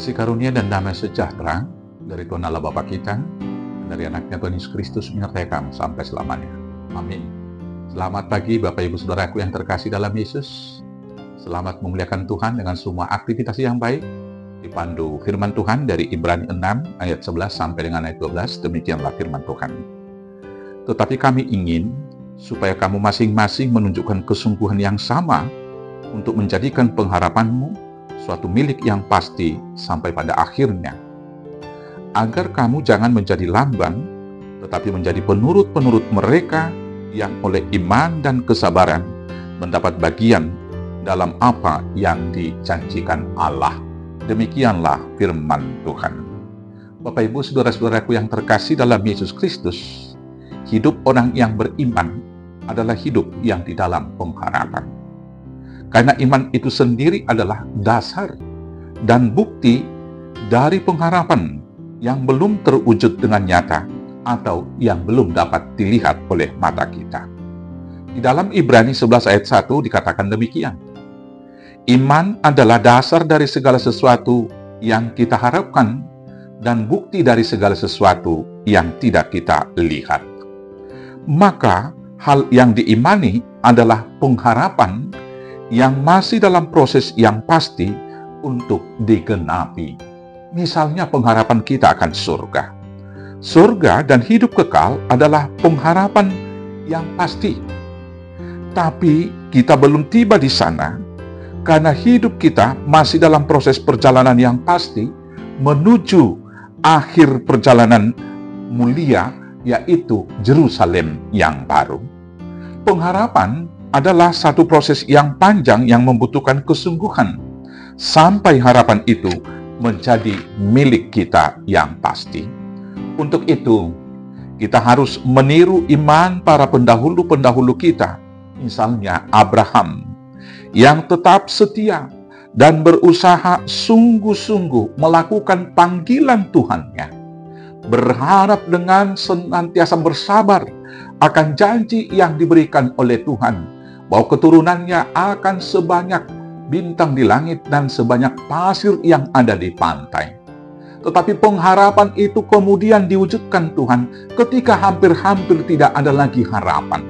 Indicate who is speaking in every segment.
Speaker 1: Kasih karunia dan damai sejahtera dari Tuhan Allah Bapa kita, dan dari anaknya Tuhan Yesus Kristus menyertai kamu sampai selamanya. Amin. Selamat pagi Bapak Ibu Saudaraku yang terkasih dalam Yesus. Selamat memuliakan Tuhan dengan semua aktivitas yang baik. Dipandu firman Tuhan dari Ibrani 6 ayat 11 sampai dengan ayat 12. Demikianlah firman Tuhan. Tetapi kami ingin supaya kamu masing-masing menunjukkan kesungguhan yang sama untuk menjadikan pengharapanmu suatu milik yang pasti sampai pada akhirnya, agar kamu jangan menjadi lamban, tetapi menjadi penurut-penurut mereka yang oleh iman dan kesabaran mendapat bagian dalam apa yang dijanjikan Allah. Demikianlah firman Tuhan. Bapak Ibu Saudara-saudaraku yang terkasih dalam Yesus Kristus, hidup orang yang beriman adalah hidup yang di dalam pengharapan. Karena iman itu sendiri adalah dasar dan bukti dari pengharapan yang belum terwujud dengan nyata atau yang belum dapat dilihat oleh mata kita. Di dalam Ibrani 11 ayat 1 dikatakan demikian. Iman adalah dasar dari segala sesuatu yang kita harapkan dan bukti dari segala sesuatu yang tidak kita lihat. Maka hal yang diimani adalah pengharapan yang masih dalam proses yang pasti untuk digenapi. Misalnya pengharapan kita akan surga. Surga dan hidup kekal adalah pengharapan yang pasti. Tapi kita belum tiba di sana karena hidup kita masih dalam proses perjalanan yang pasti menuju akhir perjalanan mulia, yaitu Yerusalem yang baru. Pengharapan adalah satu proses yang panjang yang membutuhkan kesungguhan sampai harapan itu menjadi milik kita yang pasti. Untuk itu, kita harus meniru iman para pendahulu-pendahulu kita, misalnya Abraham, yang tetap setia dan berusaha sungguh-sungguh melakukan panggilan Tuhannya, berharap dengan senantiasa bersabar akan janji yang diberikan oleh Tuhan, bahwa keturunannya akan sebanyak bintang di langit dan sebanyak pasir yang ada di pantai. Tetapi pengharapan itu kemudian diwujudkan Tuhan ketika hampir-hampir tidak ada lagi harapan.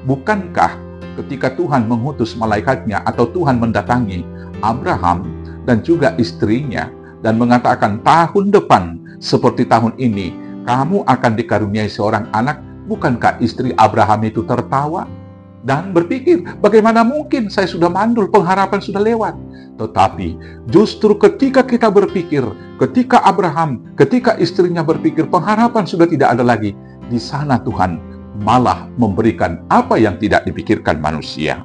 Speaker 1: Bukankah ketika Tuhan mengutus malaikatnya atau Tuhan mendatangi Abraham dan juga istrinya dan mengatakan tahun depan seperti tahun ini kamu akan dikaruniai seorang anak, bukankah istri Abraham itu tertawa dan berpikir, bagaimana mungkin saya sudah mandul, pengharapan sudah lewat. Tetapi justru ketika kita berpikir, ketika Abraham, ketika istrinya berpikir pengharapan sudah tidak ada lagi, di sana Tuhan malah memberikan apa yang tidak dipikirkan manusia.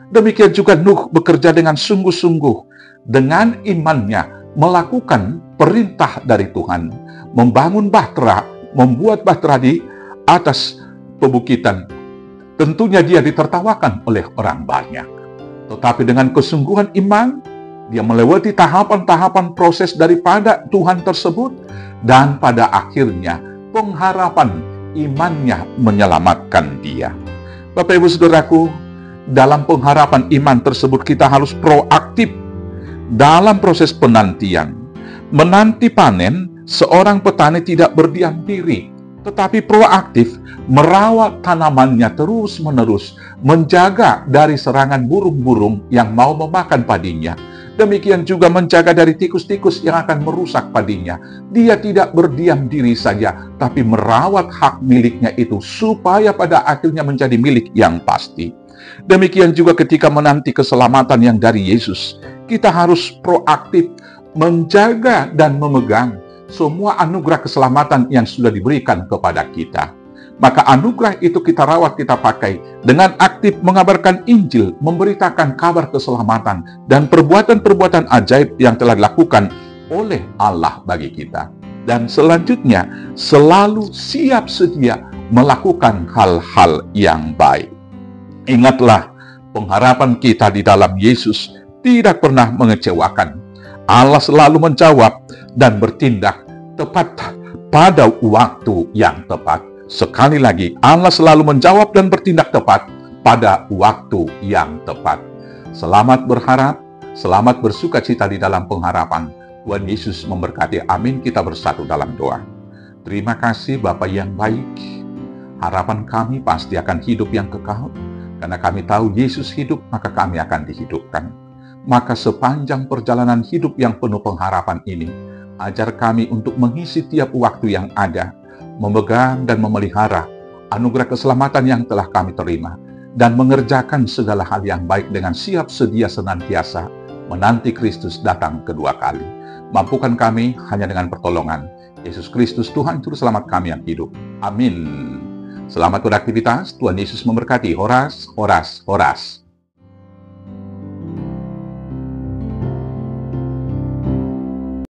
Speaker 1: Demikian juga Nuh bekerja dengan sungguh-sungguh, dengan imannya melakukan perintah dari Tuhan, membangun bahtera, membuat bahtera di atas pebukitan. Tentunya dia ditertawakan oleh orang banyak. Tetapi dengan kesungguhan iman, dia melewati tahapan-tahapan proses daripada Tuhan tersebut, dan pada akhirnya pengharapan imannya menyelamatkan dia. Bapak Ibu Saudaraku, dalam pengharapan iman tersebut kita harus proaktif dalam proses penantian. Menanti panen, seorang petani tidak berdiam diri, tetapi proaktif merawat tanamannya terus-menerus, menjaga dari serangan burung-burung yang mau memakan padinya. Demikian juga menjaga dari tikus-tikus yang akan merusak padinya. Dia tidak berdiam diri saja, tapi merawat hak miliknya itu supaya pada akhirnya menjadi milik yang pasti. Demikian juga ketika menanti keselamatan yang dari Yesus, kita harus proaktif menjaga dan memegang semua anugerah keselamatan yang sudah diberikan kepada kita. Maka anugerah itu kita rawat, kita pakai dengan aktif mengabarkan Injil, memberitakan kabar keselamatan dan perbuatan-perbuatan ajaib yang telah dilakukan oleh Allah bagi kita. Dan selanjutnya, selalu siap sedia melakukan hal-hal yang baik. Ingatlah, pengharapan kita di dalam Yesus tidak pernah mengecewakan. Allah selalu menjawab dan bertindak tepat pada waktu yang tepat. Sekali lagi, Allah selalu menjawab dan bertindak tepat pada waktu yang tepat. Selamat berharap, selamat bersuka cita di dalam pengharapan. Tuhan Yesus memberkati. Amin. Kita bersatu dalam doa. Terima kasih Bapa yang baik. Harapan kami pasti akan hidup yang kekal. Karena kami tahu Yesus hidup, maka kami akan dihidupkan. Maka sepanjang perjalanan hidup yang penuh pengharapan ini, ajar kami untuk mengisi tiap waktu yang ada, memegang dan memelihara anugerah keselamatan yang telah kami terima, dan mengerjakan segala hal yang baik dengan siap sedia senantiasa menanti Kristus datang kedua kali. Mampukan kami hanya dengan pertolongan Yesus Kristus, Tuhan Juru Selamat kami yang hidup. Amin. Selamat beraktivitas. Tuhan Yesus memberkati. Horas, horas, horas.